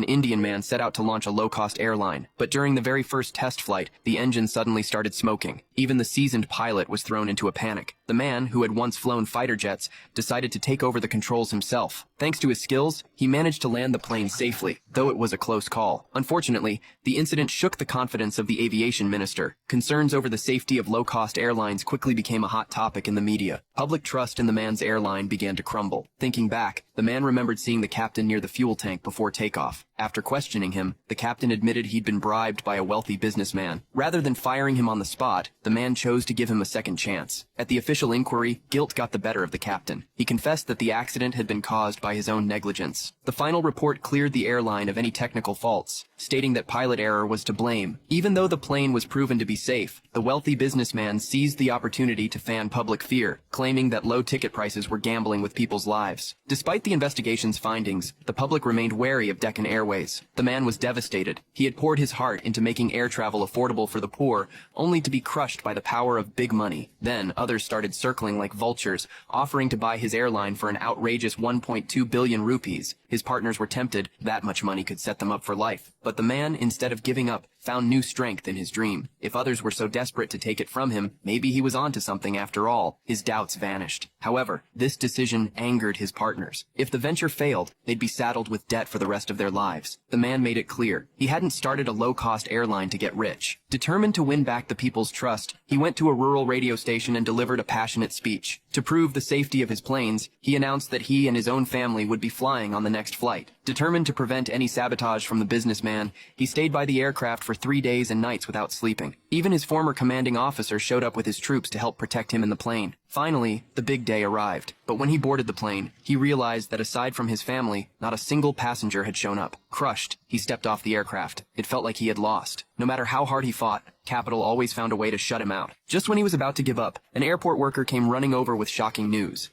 An Indian man set out to launch a low-cost airline, but during the very first test flight, the engine suddenly started smoking. Even the seasoned pilot was thrown into a panic. The man, who had once flown fighter jets, decided to take over the controls himself. Thanks to his skills, he managed to land the plane safely, though it was a close call. Unfortunately, the incident shook the confidence of the aviation minister. Concerns over the safety of low-cost airlines quickly became a hot topic in the media. Public trust in the man's airline began to crumble. Thinking back, the man remembered seeing the captain near the fuel tank before takeoff. After questioning him, the captain admitted he'd been bribed by a wealthy businessman. Rather than firing him on the spot, the man chose to give him a second chance. At the official inquiry, guilt got the better of the captain. He confessed that the accident had been caused by his own negligence. The final report cleared the airline of any technical faults, stating that pilot error was to blame. Even though the plane was proven to be safe, the wealthy businessman seized the opportunity to fan public fear, claiming that low ticket prices were gambling with people's lives. Despite the investigation's findings, the public remained wary of Deccan Airways. The man was devastated. He had poured his heart into making air travel affordable for the poor, only to be crushed by the power of big money. Then, others started circling like vultures, offering to buy his airline for an outrageous 1.2 billion rupees. His partners were tempted. That much money could set them up for life. But the man, instead of giving up, found new strength in his dream. If others were so desperate to take it from him, maybe he was onto something after all. His doubts vanished. However, this decision angered his partners. If the venture failed, they'd be saddled with debt for the rest of their lives. The man made it clear. He hadn't started a low-cost airline to get rich. Determined to win back the people's trust, he went to a rural radio station and delivered a passionate speech. To prove the safety of his planes, he announced that he and his own family would be flying on the next flight. Determined to prevent any sabotage from the businessman, he stayed by the aircraft for 3 days and nights without sleeping. Even his former commanding officer showed up with his troops to help protect him in the plane. Finally, the big day arrived. But when he boarded the plane, he realized that aside from his family, not a single passenger had shown up. Crushed, he stepped off the aircraft. It felt like he had lost. No matter how hard he fought, Capital always found a way to shut him out. Just when he was about to give up, an airport worker came running over with shocking news.